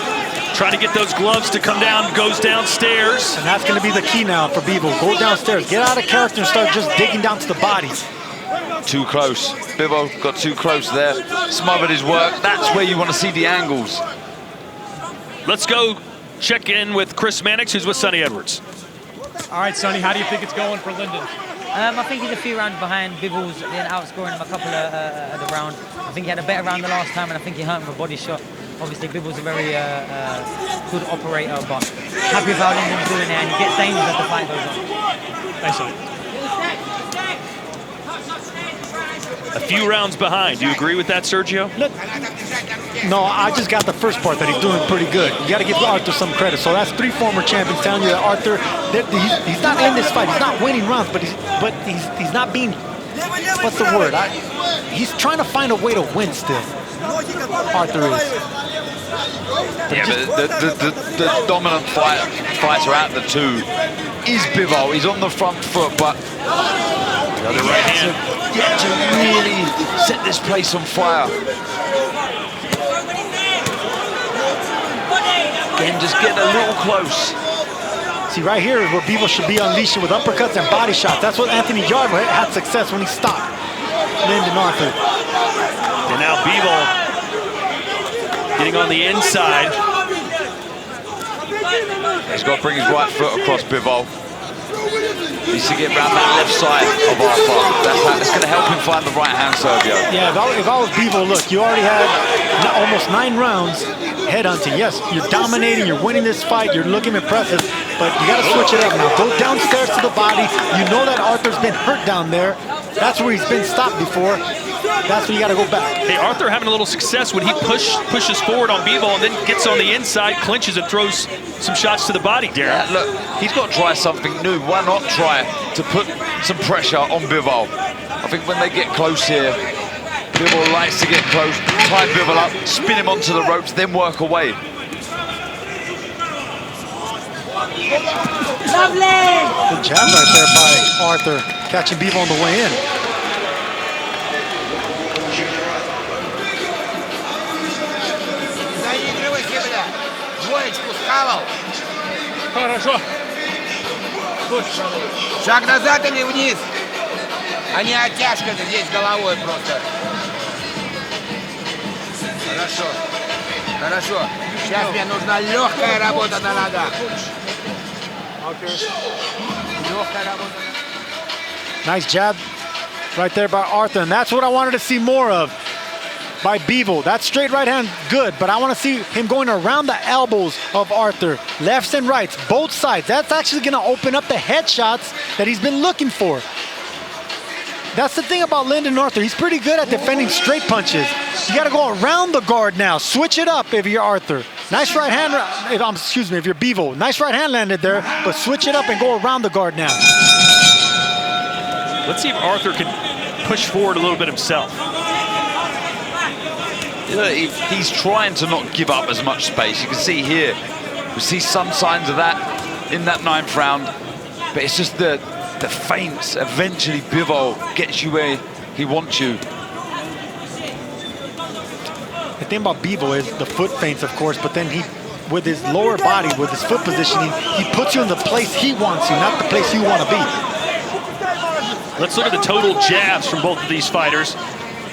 Trying to get those gloves to come down, goes downstairs. And that's going to be the key now for Bivol. Go downstairs, get out of character and start just digging down to the body. Too close. Bivol got too close there. Smothered his work. That's where you want to see the angles. Let's go check in with Chris Mannix, who's with Sonny Edwards. All right, Sonny, how do you think it's going for Lyndon? I think he's a few rounds behind. Bivol's been outscoring him a couple of the round. I think he had a better round the last time, and I think he hurt him with a body shot. Obviously, Bivol's a very good operator, but happy with how Lyndon's doing there, and he gets dangerous as the fight goes on. Thanks, Sonny. A few rounds behind. Do you agree with that, Sergio? Look, no, I just got the first part that he's doing pretty good. You got to give Arthur some credit. So that's 3 former champions telling you that Arthur, he's not in this fight. He's not winning rounds, but he's not being, what's the word? He's trying to find a way to win still. Arthur is. Yeah, but the dominant fighter out the two is Bivol. He's on the front foot, but the other right hand. To really set this place on fire. Again, just getting a little close. See, right here is where Bivol should be unleashing with uppercuts and body shots. That's what Anthony Yarde had success when he stopped Lyndon Arthur. And now Bivol getting on the inside. He's got to bring his right foot across Bivol. Needs to get around that left side of Arthur. That's going to help him find the right hand, Sergio. Yeah, if I was Bivol, look, you already had almost 9 rounds headhunting. Yes, you're dominating, you're winning this fight, you're looking impressive, but you got to switch it up now. Go downstairs to the body. You know that Arthur's been hurt down there. That's where he's been stopped before. That's when you got to go back. Hey, Arthur having a little success when he pushes forward on Bivol and then gets on the inside, clinches and throws some shots to the body, Darren. Yeah, look, he's got to try something new. Why not try to put some pressure on Bivol? I think when they get close here, Bivol likes to get close, tie Bivol up, spin him onto the ropes, then work away. Lovely! Good jab right there by Arthur, catching Bivol on the way in. Хорошо. Шаг назад или вниз? А не оттяжка здесь головой просто. Хорошо. Хорошо. Сейчас мне нужна легкая работа на ногах. Легкая работа. Nice jab right there by Arthur, and that's what I wanted to see more of by Bivol. That straight right hand, good, but I want to see him going around the elbows of Arthur. Lefts and rights, both sides. That's actually going to open up the headshots that he's been looking for. That's the thing about Lyndon Arthur. He's pretty good at defending straight punches. You got to go around the guard now. Switch it up if you're Arthur. Nice right hand, if you're Bivol. Nice right hand landed there, but switch it up and go around the guard now. Let's see if Arthur can push forward a little bit himself. He's trying to not give up as much space. You can see here, we see some signs of that in that 9th round, but it's just the feints. Eventually, Bivol gets you where he wants you. The thing about Bivol is the foot feints, of course, but then he, with his lower body, with his foot positioning, he puts you in the place he wants you, not the place you want to be. Let's look at the total jabs from both of these fighters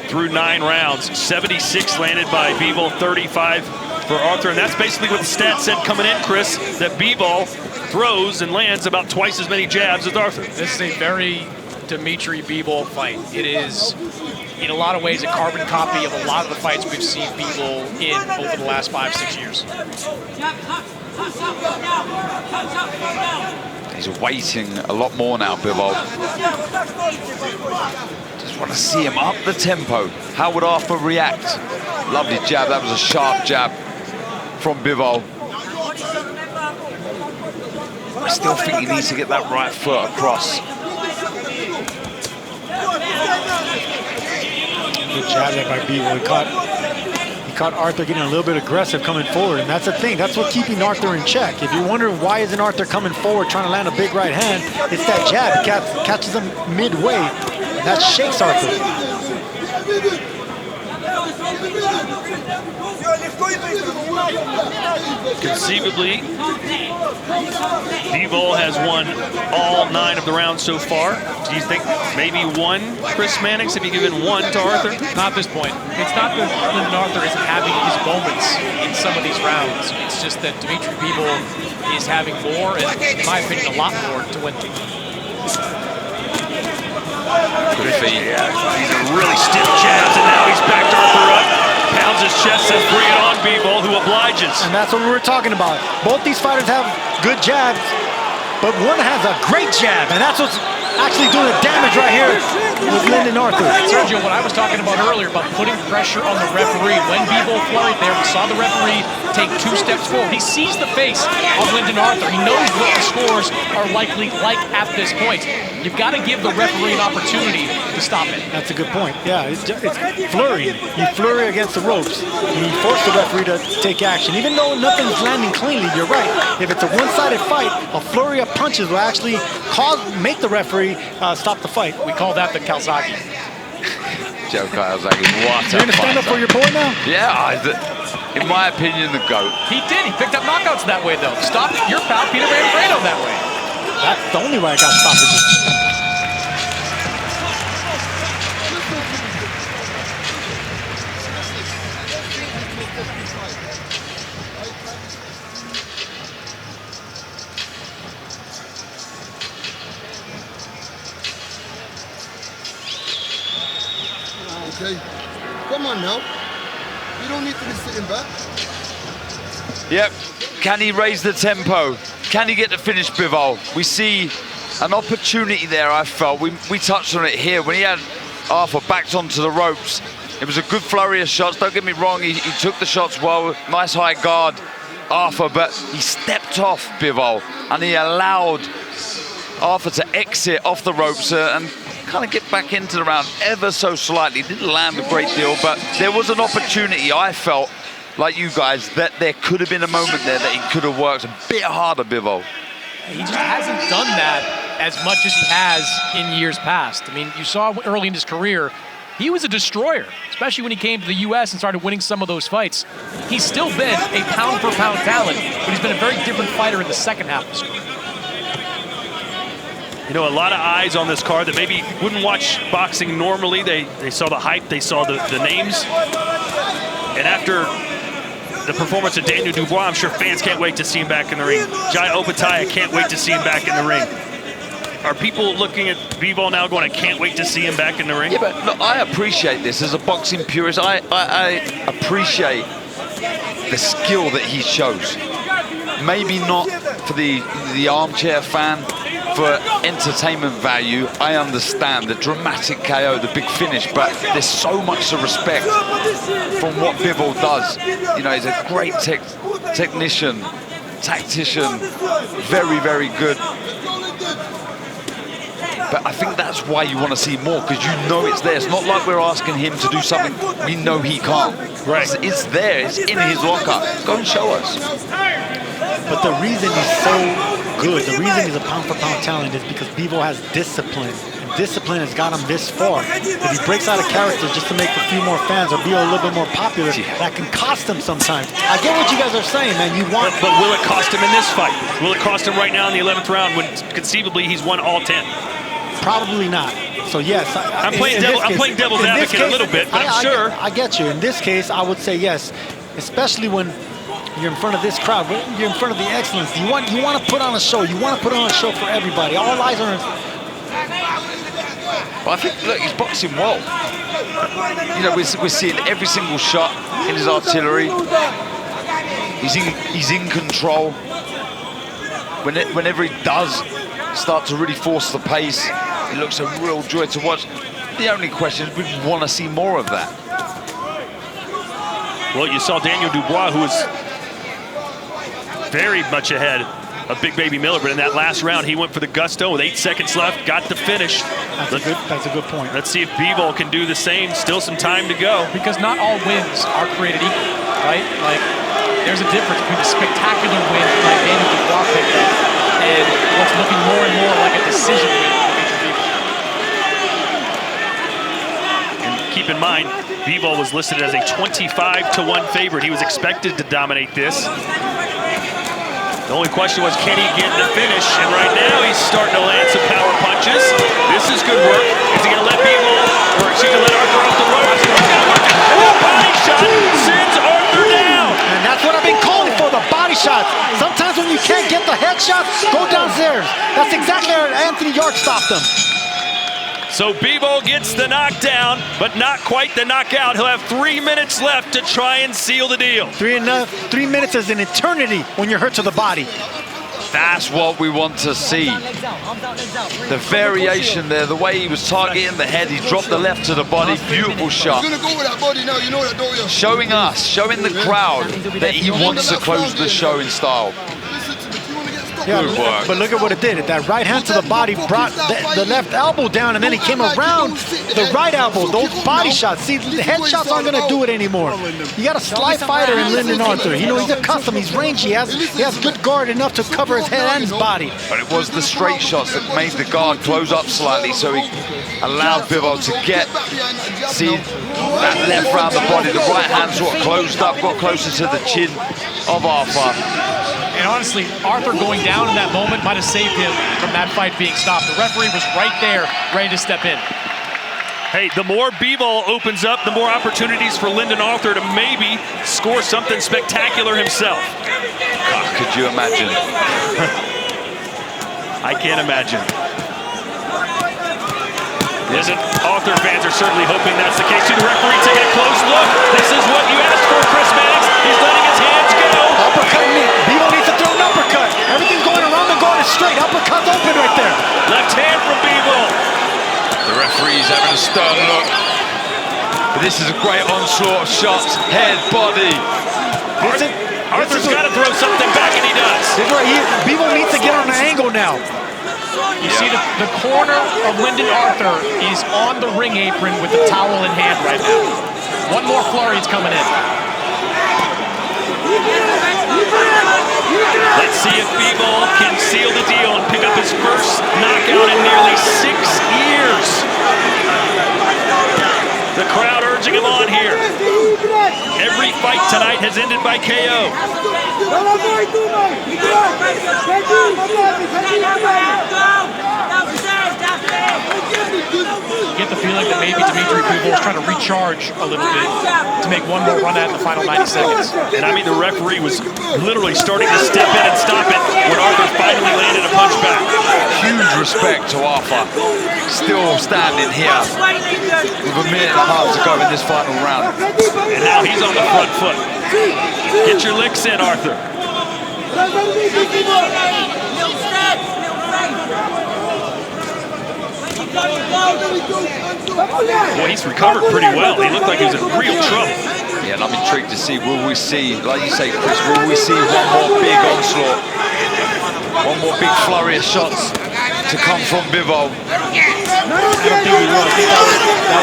through 9 rounds. 76 landed by Bivol, 35 for Arthur, and that's basically what the stats said coming in, Chris, that Bivol throws and lands about twice as many jabs as Arthur. This is a very Dimitry Bivol fight. It is, in a lot of ways, a carbon copy of a lot of the fights we've seen Bivol in over the last 5-6 years. He's waiting a lot more now, Bivol. Just want to see him up the tempo. How would Arthur react? Lovely jab. That was a sharp jab from Bivol. I still think he needs to get that right foot across. Good jab there by Bivol. He caught Arthur getting a little bit aggressive coming forward, and that's the thing. That's what keeping Arthur in check. If you're wondering why isn't Arthur coming forward trying to land a big right hand, it's that jab. It catches him midway. That shakes Arthur. Conceivably, Bivol has won all 9 of the rounds so far. Do you think maybe one, Chris Mannix, have you given one to Arthur? Not at this point. It's not that Lyndon Arthur isn't having his moments in some of these rounds. It's just that Dimitry Bivol is having more, and in my opinion, a lot more to win. Good feet. Yeah, these are really stiff jabs, and now he's backed Arthur up. Pounds his chest, says bring it on, Bivol, who obliges. And that's what we were talking about. Both these fighters have good jabs, but one has a great jab, and that's what's actually doing the damage right here with Lyndon Arthur. Sergio, what I was talking about earlier about putting pressure on the referee. When Bivol flurried there, we saw the referee take 2 steps forward. He sees the face of Lyndon Arthur. He knows what the scores are likely like at this point. You've got to give the referee an opportunity to stop it. That's a good point. Yeah, it's flurry. You flurry against the ropes. You force the referee to take action. Even though nothing's landing cleanly, you're right. If it's a one-sided fight, a flurry of punches will actually make the referee stop the fight. We call that the Calzaghe. Joe Calzaghe, what You're going to stand up for your boy now? Yeah, in my opinion, the GOAT. He did. He picked up knockouts that way, though. Stop your pal, Peter Manfredo, that way. That's the only way I got stoppages. Okay, come on now. You don't need to be sitting back. Yep. Can he raise the tempo? Can he get to finish Bivol? We see an opportunity there, I felt. We touched on it here. When he had Arthur backed onto the ropes, it was a good flurry of shots. Don't get me wrong, he took the shots well. Nice high guard, Arthur, but he stepped off Bivol and he allowed Arthur to exit off the ropes and kind of get back into the round ever so slightly. Didn't land a great deal, but there was an opportunity, I felt, like you guys, that there could have been a moment there that he could have worked a bit harder, Bivol. He just hasn't done that as much as he has in years past. I mean, you saw early in his career, he was a destroyer, especially when he came to the U.S. and started winning some of those fights. He's still been a pound-for-pound talent, but he's been a very different fighter in the second half of his career. You know, a lot of eyes on this card that maybe wouldn't watch boxing normally. They saw the hype, they saw the names. And after the performance of Daniel Dubois, I'm sure fans can't wait to see him back in the ring. Jai Opetaia can't wait to see him back in the ring. Are people looking at Bivol now going, I can't wait to see him back in the ring? Yeah, but look, I appreciate this. As a boxing purist, I appreciate the skill that he shows. Maybe not for the armchair fan, for entertainment value. I understand the dramatic KO, the big finish, but there's so much to respect from what Bivol does. You know, he's a great technician, tactician, very, very good. But I think that's why you want to see more, because you know it's there. It's not like we're asking him to do something we know he can't. Right. It's there. It's in his locker. Go and show us. But the reason he's so good, the reason he's a pound-for-pound talent is because Bivol has discipline. And discipline has got him this far. If he breaks out of character just to make a few more fans or be a little bit more popular, that can cost him sometimes. I get what you guys are saying, man. You want... But will it cost him in this fight? Will it cost him right now in the 11th round when conceivably he's won all 10? Probably not. So yes, I'm playing devil's advocate a little bit, but I'm sure. I get you. In this case, I would say yes, especially when you're in front of this crowd. You're in front of the excellence. You want to put on a show. You want to put on a show for everybody. All eyes are. But I think, look, he's boxing well. You know, we're seeing every single shot in his artillery. He's in control. Whenever he does start to really force the pace, it looks a real joy to watch. The only question is we want to see more of that. Well, you saw Daniel Dubois, who was very much ahead of Big Baby Miller, but in that last round, he went for the gusto with 8 seconds left, got the finish. That's a good point. Let's see if Bivol can do the same. Still some time to go. Because not all wins are created equal, right? Like, there's a difference between a spectacular win like Daniel Dubois picked up and what's looking more and more like a decision win for Dimitry Bivol. And keep in mind, Bivol was listed as a 25-1 favorite. He was expected to dominate this. The only question was, can he get the finish? And right now, he's starting to land some power punches. This is good work. Is he going to let Bivol, or is he going to let Arthur off the ropes? He's going to work it. And that body shot sends Arthur down. And that's what I've been calling for, the body shots. Sometimes when you can't get the headshots, go downstairs. That's exactly how Anthony York stopped him. So Bivol gets the knockdown, but not quite the knockout. He'll have 3 minutes left to try and seal the deal. 3 minutes is an eternity when you're hurt to the body. That's what we want to see. The variation there, the way he was targeting the head, he dropped the left to the body, beautiful shot. Showing us, showing the crowd that he wants to close the show in style. Yeah, good work. But look at what it did. That right hand to the body brought the left elbow down, and then he came around the right elbow. Those body shots. See, the headshots aren't going to do it anymore. You got a sly fighter in Lyndon Arthur. You know, he's accustomed. He's rangy. He has good guard enough to cover his head and his body. But it was the straight shots that made the guard close up slightly, so he allowed Bivol to get, see, that left round the body. The right hand sort of closed up, got closer to the chin of Arthur. And honestly, Arthur going down in that moment might have saved him from that fight being stopped. The referee was right there, ready to step in. Hey, the more Bivol opens up, the more opportunities for Lyndon Arthur to maybe score something spectacular himself. God, could you imagine? I can't imagine. Lyndon Arthur fans are certainly hoping that's the case. To the referee taking a close look. This is what you asked for, Chris Mannix. He's letting his hands go. Uppercut me. Bivol needs to throw an uppercut. Everything's going around the guard is straight. Uppercut's open right there. Left hand from Bivol. The referee's having a stern look. But this is a great onslaught of shots. Head, body. Arthur's got to throw something back, and he does. This is right here. Bivol needs to get on an angle now. You see the corner of Lyndon Arthur is on the ring apron with the towel in hand right now. One more flurry is coming in. Let's see if Bivol can seal the deal and pick up his first knockout in nearly 6 years. The crowd urging him on here. Every fight tonight has ended by KO. You get the feeling that maybe Dimitry Bivol is trying to recharge a little bit to make one more run at in the final 90 seconds. And I mean, the referee was literally starting to step in and stop it when Arthur finally landed a punch back. Huge respect to Arthur. Still standing here with a minute and a half to go in this final round. And now he's on the front foot. Get your licks in, Arthur. Boy, he's recovered pretty well. He looked like he was in real trouble. Yeah, and I'm intrigued to see, will we see, like you say, Chris, will we see one more big onslaught? One more big flurry of shots to come from Bivol. I don't think he will. I think that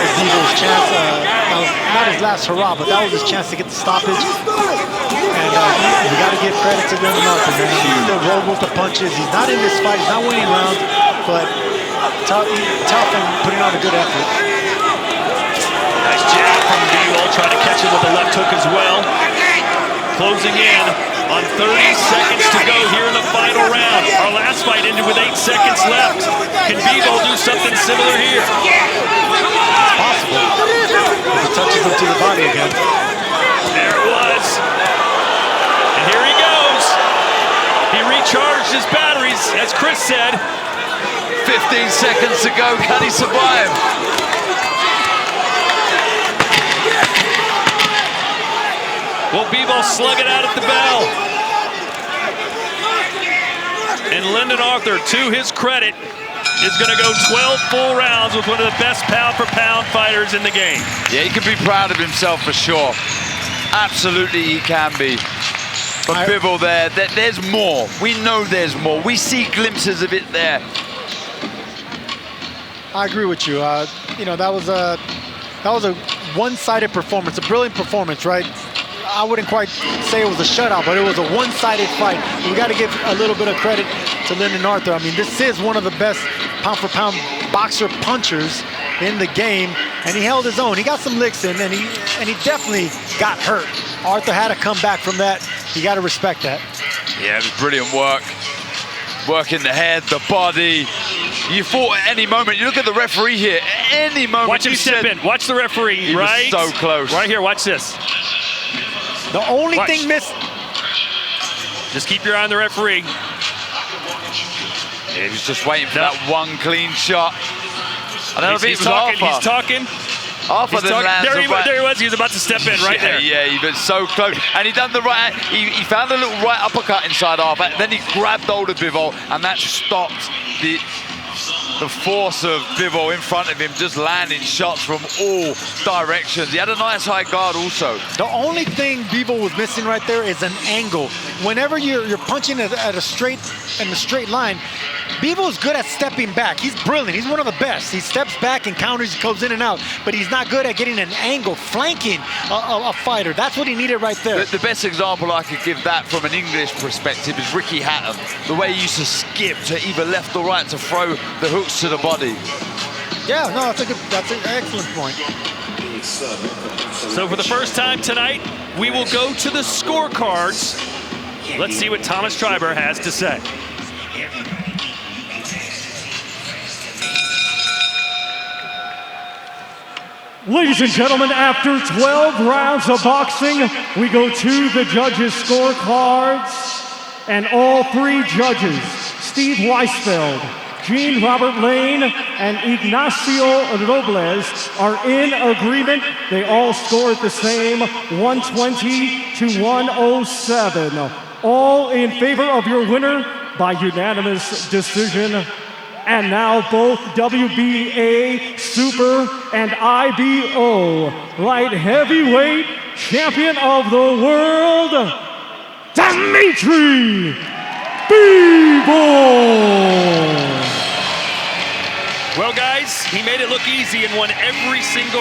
was Bivol's chance. That was not his last hurrah, but that was his chance to get the stoppage. And we got to give credit to Lyndon Arthur, man. He still rolled with the punches. He's not in this fight. He's not winning rounds, but tough and putting on a good effort. Nice jab from Bivol, trying to catch him with the left hook as well. Closing in on 30 seconds to go here in the final round. Our last fight ended with 8 seconds left. Can Bivol do something similar here? It's possible. He touches him to the body again. There it was. And here he goes. He recharged his batteries, as Chris said. 15 seconds to go. Can he survive? Will Bivol slug it out at the bell? And Lyndon Arthur, to his credit, is going to go 12 full rounds with one of the best pound-for-pound fighters in the game. Yeah, he can be proud of himself for sure. Absolutely, he can be. But Bivol there's more. We know there's more. We see glimpses of it there. I agree with you. You know, that was a one-sided performance, a brilliant performance, right? I wouldn't quite say it was a shutout, but it was a one-sided fight. We got to give a little bit of credit to Lyndon Arthur. I mean, this is one of the best pound-for-pound boxer punchers in the game, and he held his own. He got some licks in, and he definitely got hurt. Arthur had to come back from that. You got to respect that. Yeah, it was brilliant work. Work in the head, the body. You thought at any moment, you look at the referee here, any moment. Watch him step in. Watch the referee, he was so close. Right here, watch this. The only thing missed. Just keep your eye on the referee. Yeah, he was just waiting for that one clean shot. I don't know if he's talking. He's talking. Arthur then lands there he was. He was about to step in right there. Yeah, he was so close. And he done the right. He found a little right uppercut inside Arthur. Then he grabbed hold of Bivol, and that stopped the force of Bivol in front of him, just landing shots from all directions. He had a nice high guard also. The only thing Bivol was missing right there is an angle. Whenever you're punching in a straight line, Bivol's good at stepping back. He's brilliant. He's one of the best. He steps back and counters, goes in and out, but he's not good at getting an angle, flanking a fighter. That's what he needed right there. The best example I could give that from an English perspective is Ricky Hatton. The way he used to skip to either left or right to throw the hooks to the body. Yeah, no, that's an excellent point. So for the first time tonight, we will go to the scorecards. Let's see what Thomas Schreiber has to say. Ladies and gentlemen, after 12 rounds of boxing, we go to the judges' scorecards. And all three judges, Steve Weisfeld, Jean Robert Lane, and Ignacio Robles, are in agreement. They all scored the same, 120 to 107. All in favor of your winner by unanimous decision. And now both WBA Super and IBO Light Heavyweight Champion of the World, Dimitry Bivol. Well, guys, he made it look easy and won every single